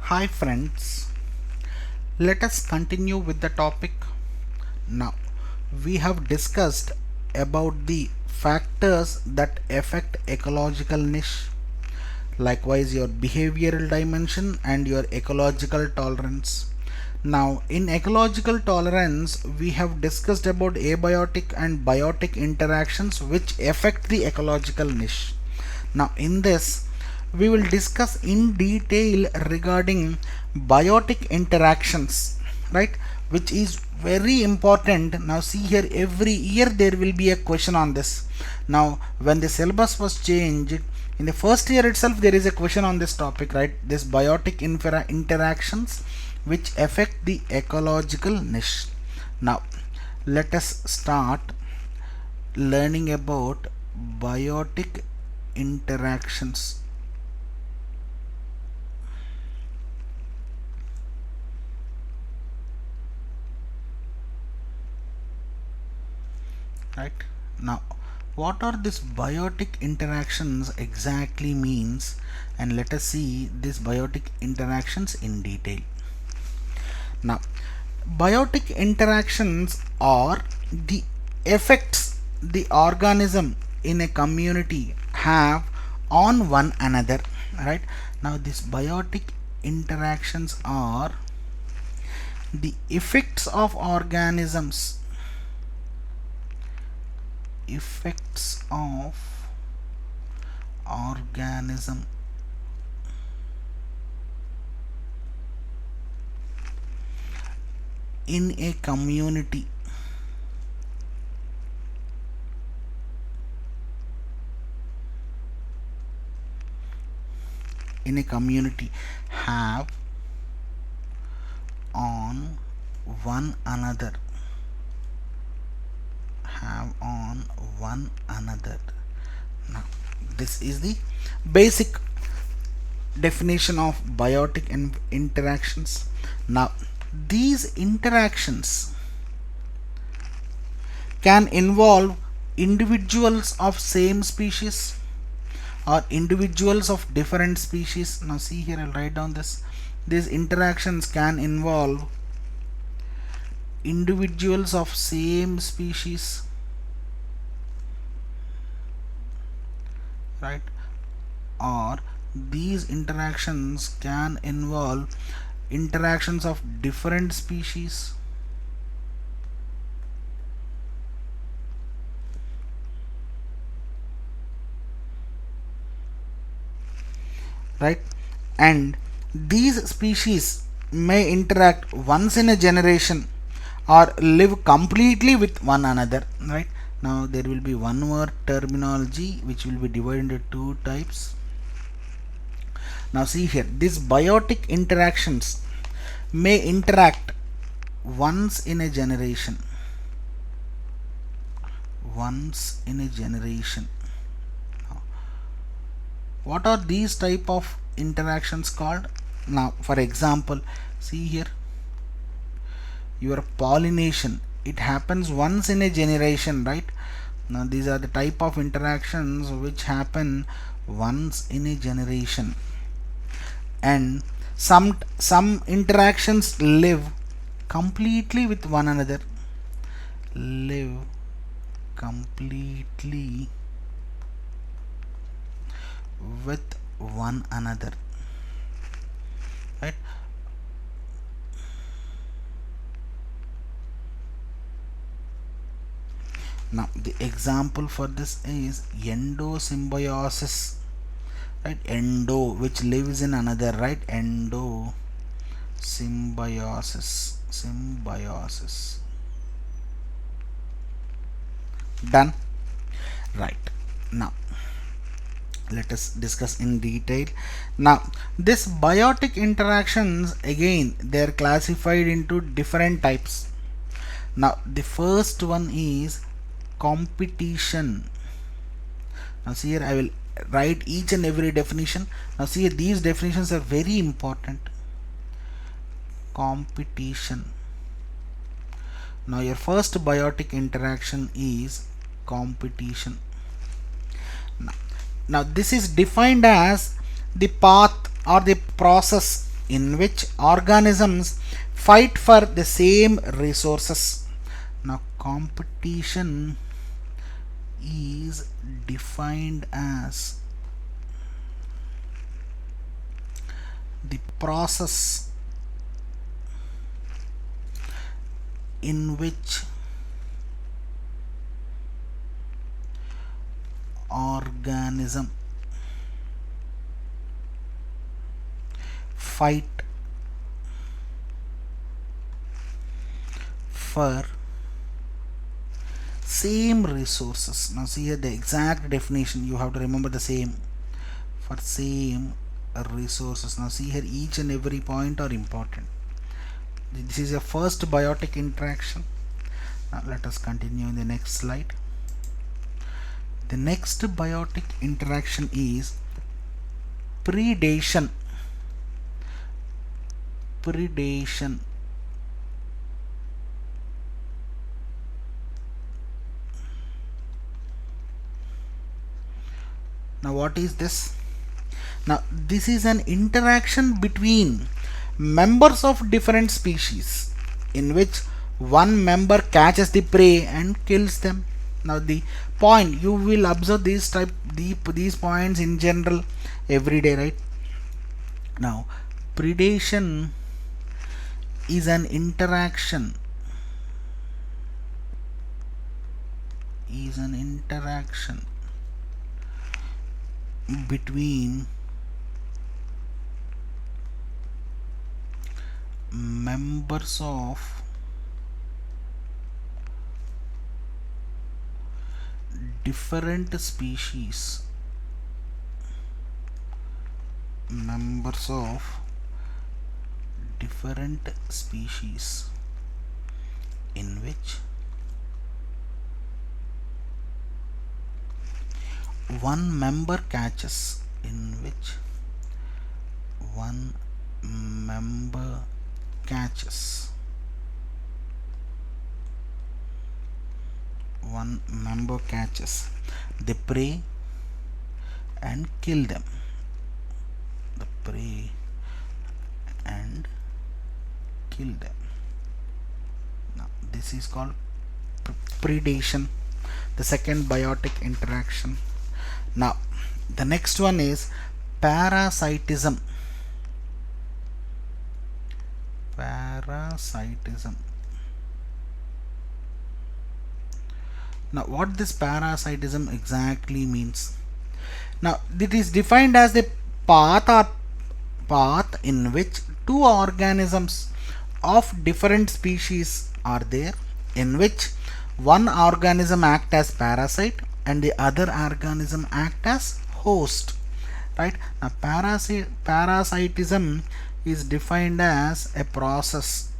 Hi friends, let us continue with the topic. Now, we have discussed about the factors that affect ecological niche, likewise your behavioral dimension and your ecological tolerance. Now, in ecological tolerance, we have discussed about abiotic and biotic interactions which affect the ecological niche. Now, in this, we will discuss in detail regarding biotic interactions, right? Which is very important. Now, see here, every year there will be a question on this. Now, when the syllabus was changed, in the first year itself, there is a question on this topic, right? This biotic interactions which affect the ecological niche. Now, let us start learning about biotic interactions. Right now, what are these biotic interactions exactly means, and let us see these biotic interactions in detail. Now, biotic interactions are the effects the organism in a community have on one another, right? Now, these biotic interactions are the effects of organism in a community have on one another now, this is the basic definition of biotic interactions. Now, these interactions can involve individuals of same species or individuals of different species. Now see here, I'll write down this. These interactions can involve individuals of same species, right? Or these interactions can involve interactions of different species, right? And these species may interact once in a generation or live completely with one another, right? Now there will be one more terminology which will be divided into two types. Now see here, these biotic interactions may interact once in a generation. What are these type of interactions called? Now for example, see here, your pollination, it happens once in a generation, right? Now these are the type of interactions which happen once in a generation, and some interactions live completely with one another, right? Now the example for this is endosymbiosis, right? Endo, which lives in another, right? Symbiosis. Done. Right. Now let us discuss in detail. Now this biotic interactions, again, they are classified into different types. Now the first one is competition. Now see here, I will write each and every definition. Now see here, these definitions are very important. Competition. Now your first biotic interaction is competition. Now this is defined as the path or the process in which organisms fight for the same resources. Now competition is defined as the process in which organism fight for same resources. Now see here the exact definition, you have to remember the same, for same resources. Now see here each and every point are important. This is a first biotic interaction. Now let us continue in the next slide. The next biotic interaction is predation. Predation. Now what is this? Now this is an interaction between members of different species in which one member catches the prey and kills them. Now the point, you will observe these points in general every day, right? Now predation is an interaction between members of different species, in which one member catches, the prey and kill them. Now this is called predation, the second biotic interaction. Now the next one is parasitism. Now what this parasitism exactly means? Now it is defined as the path in which two organisms of different species are there, in which one organism act as parasite and the other organism act as host, right? Now parasitism is defined as a process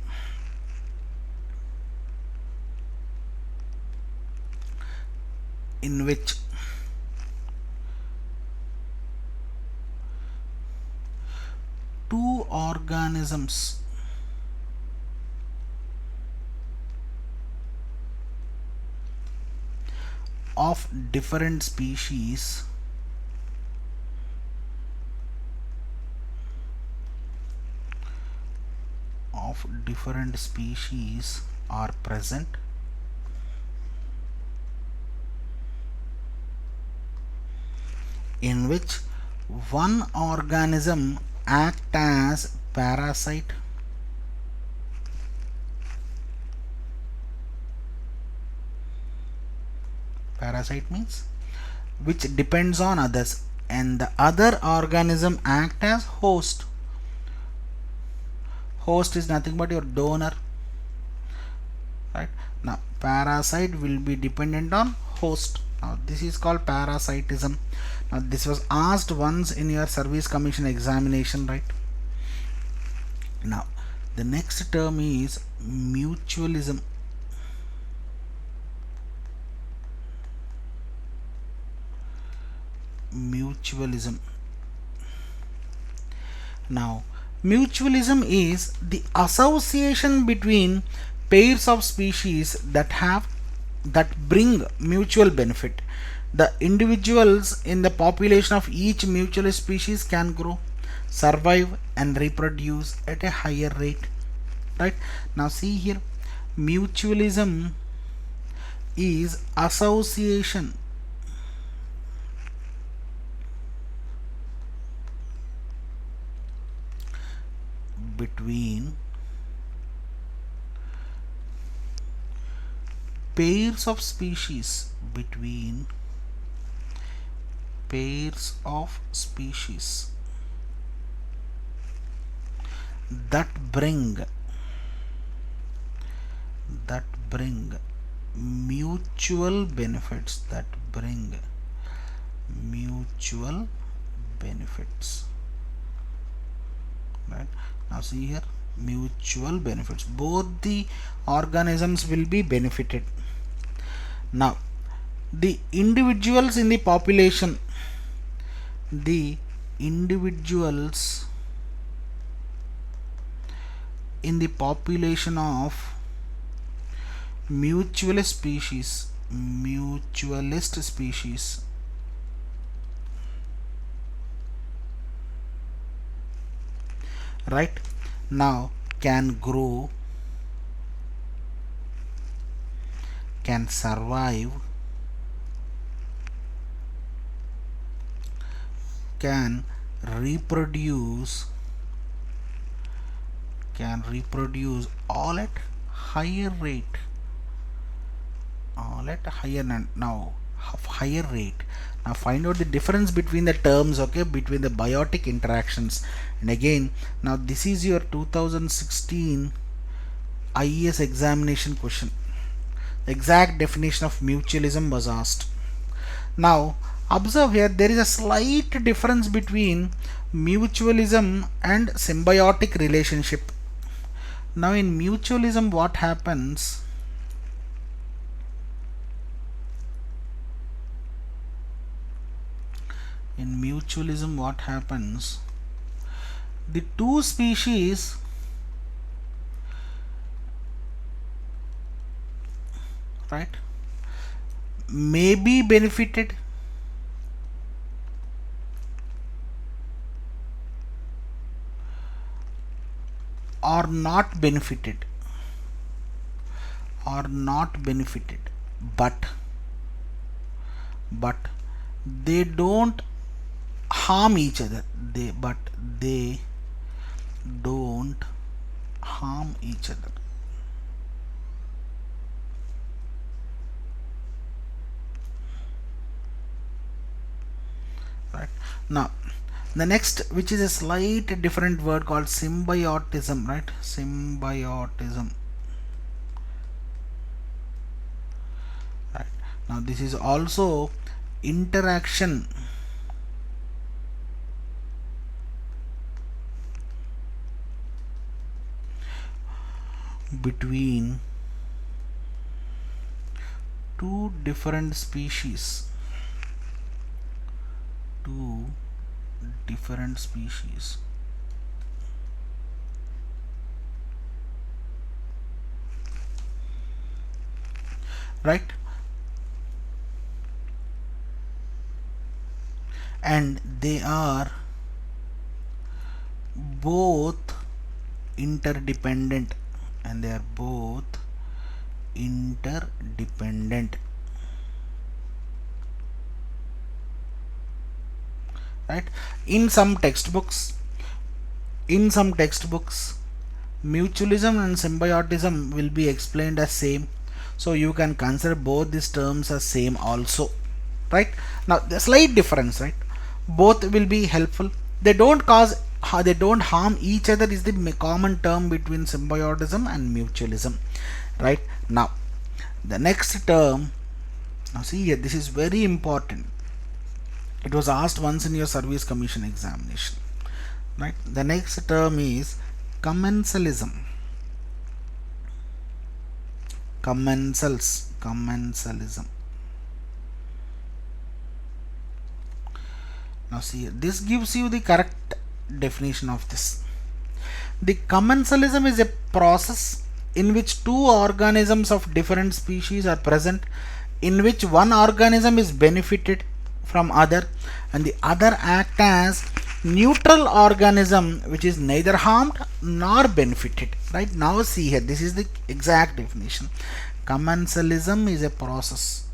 in which two organisms of different species are present, in which one organism act as parasite means which depends on others, and the other organism act as host. Host is nothing but your donor, right? Now parasite will be dependent on host. Now this is called parasitism. Now this was asked once in your service commission examination, right? Now the next term is mutualism. Now mutualism is the association between pairs of species that bring mutual benefit. The individuals in the population of each mutual species can grow. survive and reproduce at a higher rate. Right? Now see here, mutualism is association between pairs of species, between pairs of species that bring mutual benefits, that bring mutual benefits. Right? Now see here, mutual benefits, both the organisms will be benefited. Now the individuals in the population, the individuals in the population of mutualist species right now can grow, can survive, can reproduce all at higher rate, higher rate. Now find out the difference between the terms, okay, between the biotic interactions. And again, now this is your 2016 IES examination question. The exact definition of mutualism was asked. Now observe here, there is a slight difference between mutualism and symbiotic relationship. Now in mutualism, what happens? In mutualism, what happens? The two species right may be benefited or not benefited, but they don't harm each other, they don't harm each other. Right? Now the next, which is a slight different word called symbiotism, right? Symbiotism. Right. Now this is also interaction between two different species, right? And they are both interdependent, right? In some textbooks, mutualism and symbiotism will be explained as same, so you can consider both these terms as same also, right? Now the slight difference, right? Both will be helpful. They don't harm each other is the common term between symbiotism and mutualism, right? Now the next term, now see here, this is very important. It was asked once in your service commission examination, right? The next term is commensalism. Commensalism. Now see here, this gives you the correct definition of this. The commensalism is a process in which two organisms of different species are present, in which one organism is benefited from other and the other act as Neutral organism which is neither harmed nor benefited. Right, now see here, this is the exact definition. Commensalism is a process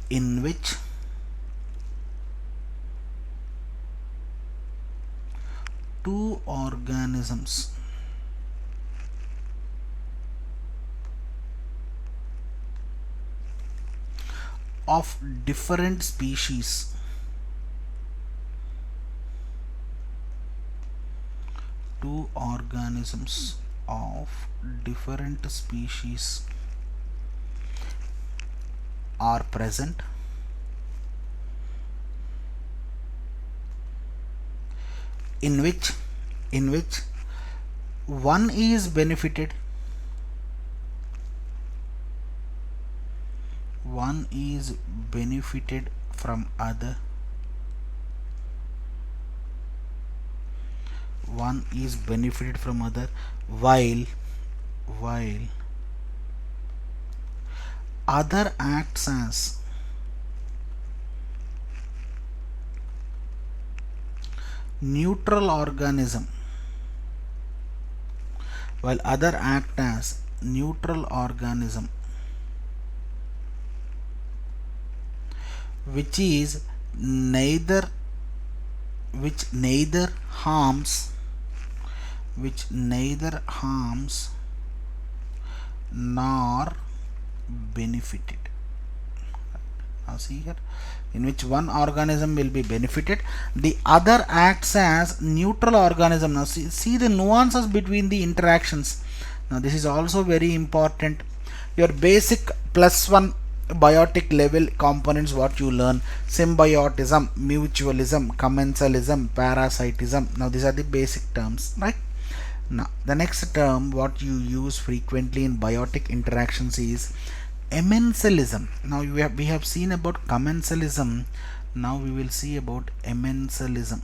in which two organisms of different species two organisms of different species are present in which one is benefited from other, while other acts as neutral organism, which is neither harms nor benefited. Now see here, in which one organism will be benefited, the other acts as neutral organism. Now see the nuances between the interactions. Now this is also very important. Your basic +1 biotic level components, what you learn: symbiotism, mutualism, commensalism, parasitism. Now these are the basic terms, right? Now the next term what you use frequently in biotic interactions is emensalism. Now we have seen about commensalism. Now we will see about emensalism.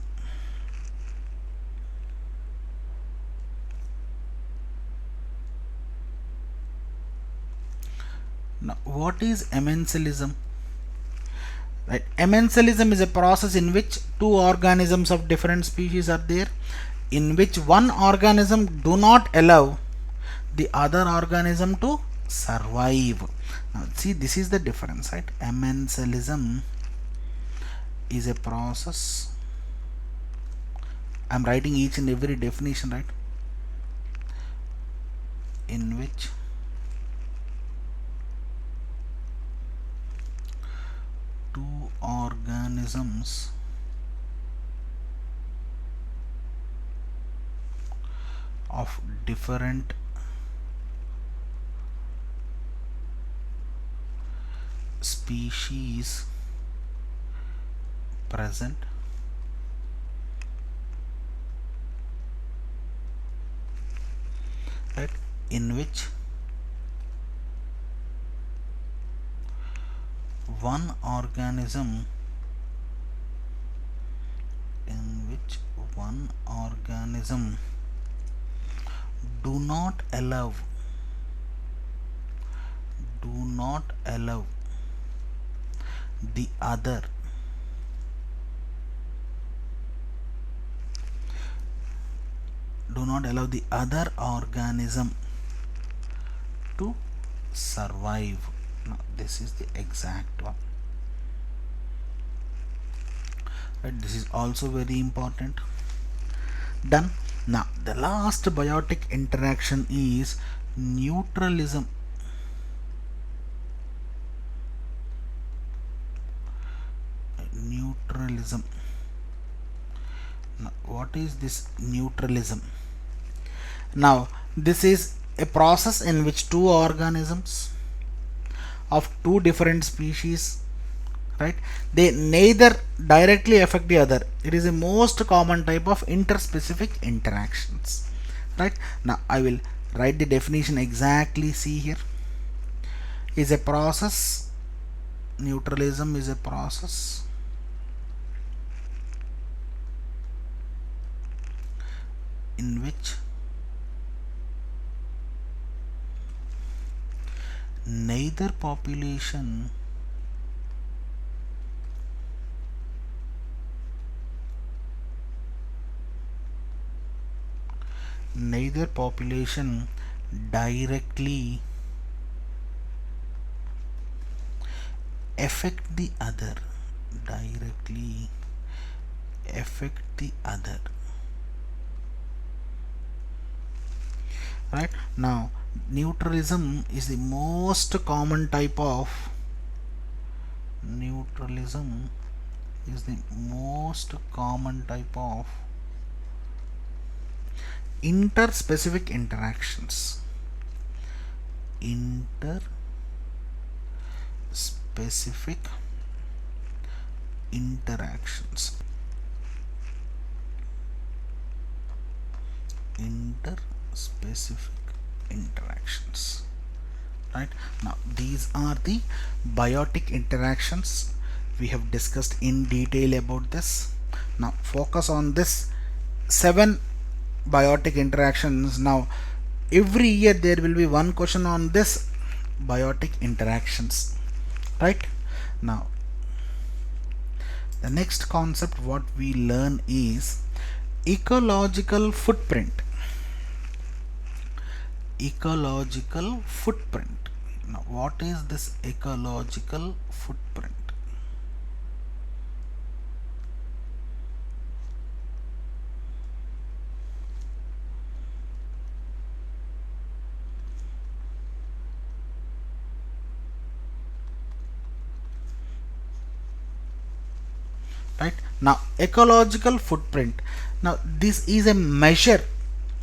Now what is emensalism? Right, emensalism is a process in which two organisms of different species are there, in which one organism do not allow the other organism to survive. Now see, this is the difference, right? Emensalism is a process. I'm writing each and every definition, right? In which two organisms of different species present right, in which one organism do not allow the other organism to survive. Now this is the exact one, right? This is also very important. Done. Now the last biotic interaction is neutralism. Now what is this neutralism? Now this is a process in which two organisms of two different species, right, they neither directly affect the other. It is the most common type of interspecific interactions, right? Now I will write the definition exactly. See here, is a process, neutralism is a process in which neither population neither population directly affect the other, directly affect the other. Right now, neutralism is the most common type of neutralism is the most common type of interspecific interactions. Interspecific interactions. Interspecific interactions. Right now, these are the biotic interactions. We have discussed in detail about this. Now focus on this 7 biotic interactions. Now every year there will be one question on this biotic interactions. Right now, the next concept what we learn is ecological footprint. Ecological footprint. Now what is this ecological footprint? Right now, ecological footprint, now this is a measure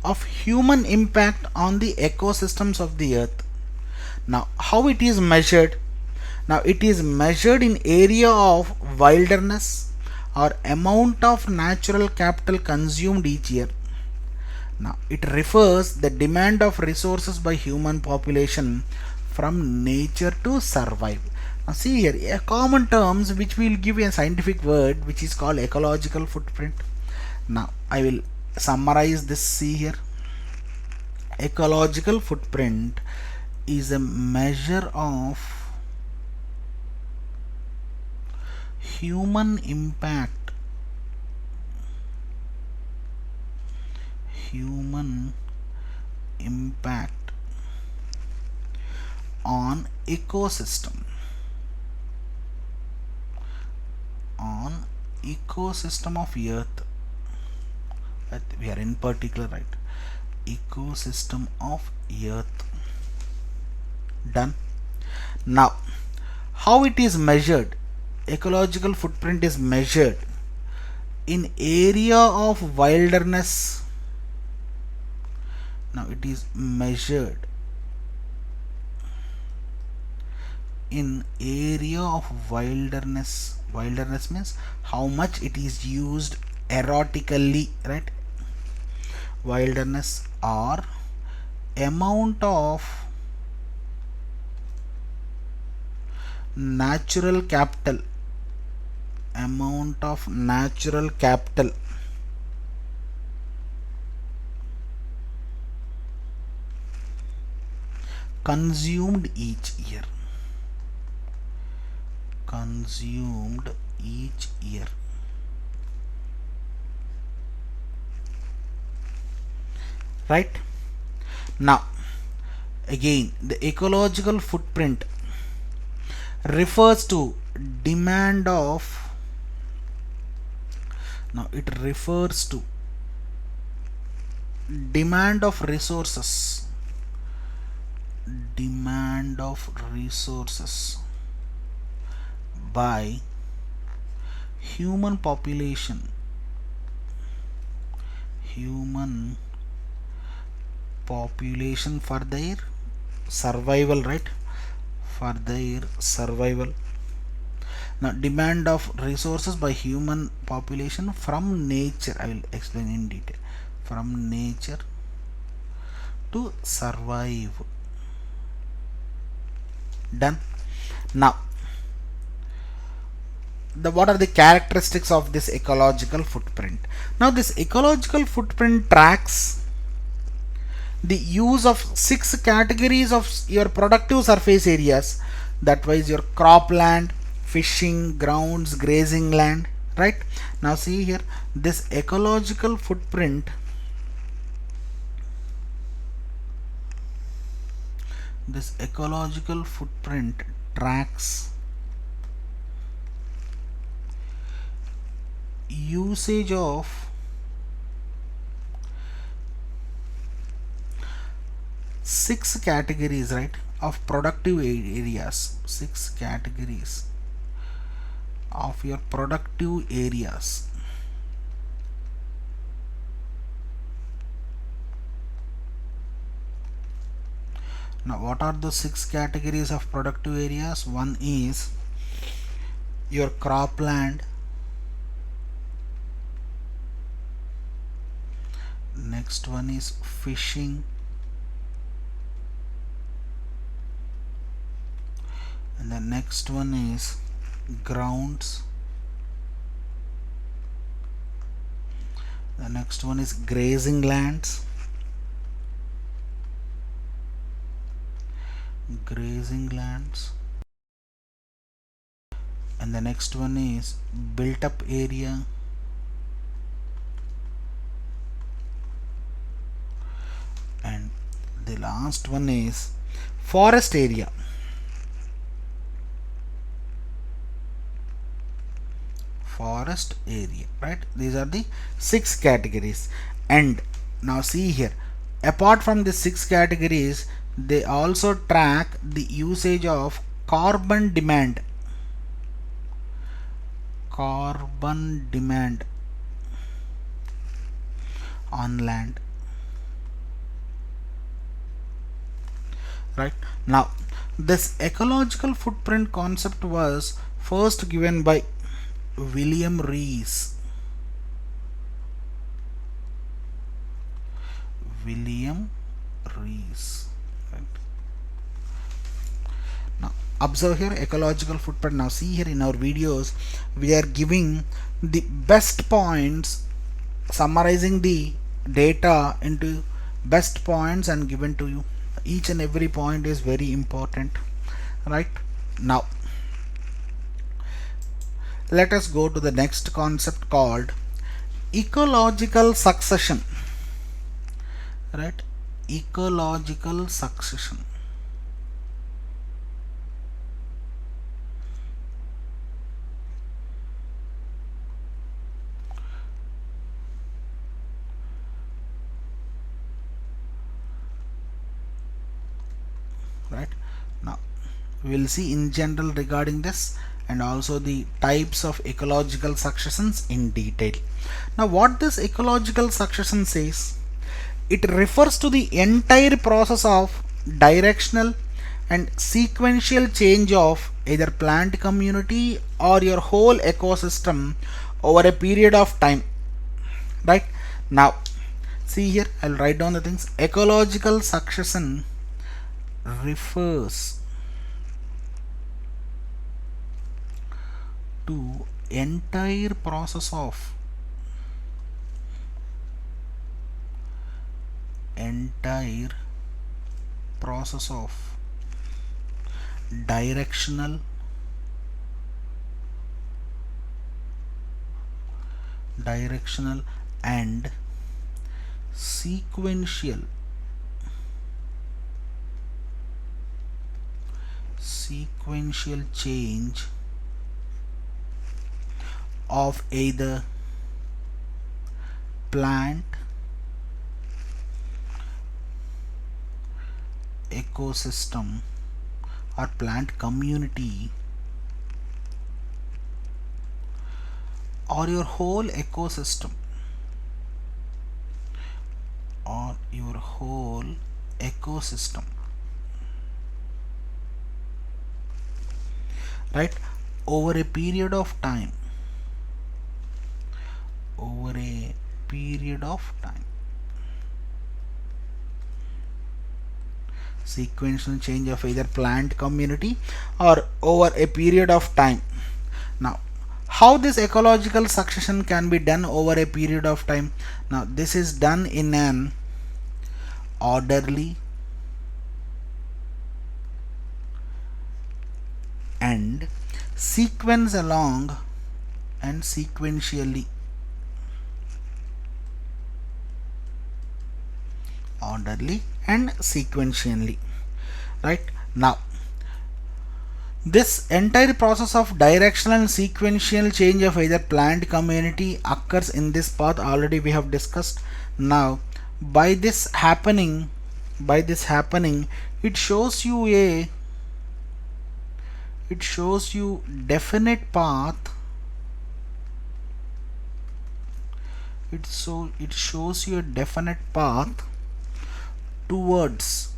of human impact on the ecosystems of the earth. Now how it is measured? Now it is measured in area of wilderness or amount of natural capital consumed each year. Now it refers the demand of resources by human population from nature to survive. Now see here, a common terms which will give a scientific word which is called ecological footprint. Now I will summarize this. See here, ecological footprint is a measure of human impact, human impact on ecosystem, on ecosystem of earth. We are in particular, right, ecosystem of earth. Done. Now how it is measured? Ecological footprint is measured in area of wilderness. Now it is measured in area of wilderness. Wilderness means how much it is used erotically, right? Wilderness or amount of natural capital, amount of natural capital consumed each year, consumed each year. Right now, again, the ecological footprint refers to demand of, now it refers to demand of resources, demand of resources by human population, human population for their survival, right, for their survival. Now demand of resources by human population from nature, I will explain in detail, from nature to survive. Done. Now what are the characteristics of this ecological footprint? Now this ecological footprint tracks the use of 6 categories of your productive surface areas, that was your cropland, fishing grounds, grazing land, right? Now see here, this ecological footprint This ecological footprint tracks usage of six categories, right, of productive areas. Six categories of your productive areas. Now, what are the six categories of productive areas? One is your cropland. Next one is fishing. And the next one is grounds. The next one is grazing lands. Grazing lands. And the next one is built up area. And the last one is forest area. Forest area, right? These are the six categories. And now see here, apart from the six categories, they also track the usage of carbon demand. Carbon demand on land, right? Now, this ecological footprint concept was first given by William Rees. William Rees, right? Now observe here ecological footprint. Now see here in our videos we are giving the best points, summarizing the data into best points and given to you. Each and every point is very important, right? Now let us go to the next concept called ecological succession, right? Ecological succession. Right, now we will see in general regarding this and also the types of ecological successions in detail. Now what this ecological succession says, it refers to the entire process of directional and sequential change of either plant community or your whole ecosystem over a period of time, right? Now see here, I'll write down the things. Ecological succession refers to entire process of directional and sequential change of either plant ecosystem or plant community or your whole ecosystem right, over a period of time. Sequential change of either plant community or over a period of time. Now how this ecological succession can be done over a period of time? Now this is done in an orderly and sequence along and sequentially. Orderly and sequentially, right? Now this entire process of directional and sequential change of either plant community occurs in this path, already we have discussed. Now by this happening, it shows you a definite path. It shows you a definite path towards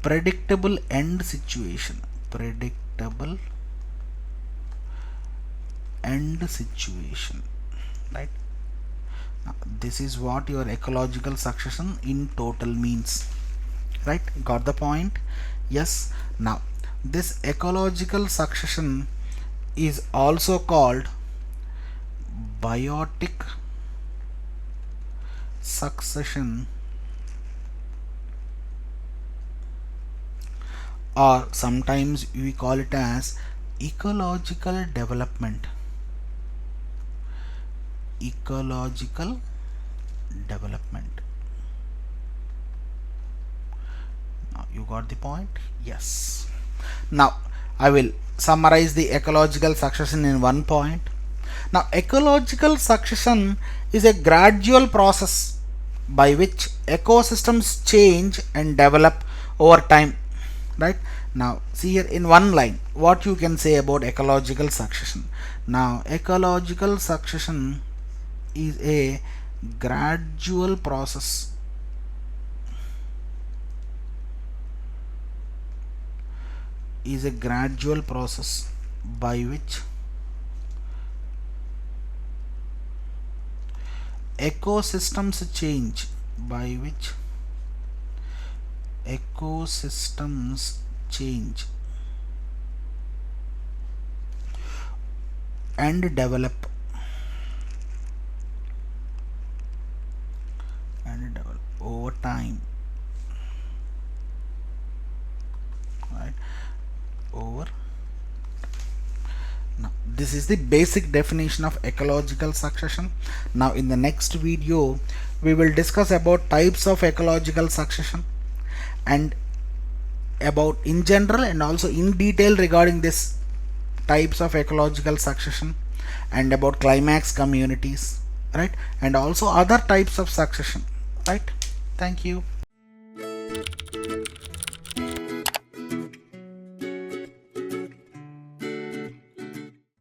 predictable end situation. Right? Now, this is what your ecological succession in total means. Right? Got the point? Yes. Now this ecological succession is also called biotic succession, or sometimes we call it as ecological development. Now you got the point? Yes. Now I will summarize the ecological succession in one point. Now ecological succession is a gradual process by which ecosystems change and develop over time. Right? Now see here in one line what you can say about ecological succession. Now ecological succession is a gradual process by which ecosystems change and develop over time. Right? Now this is the basic definition of ecological succession. Now in the next video we will discuss about types of ecological succession, and about in general and also in detail regarding this types of ecological succession, and about climax communities, right, and also other types of succession. Right? Thank you.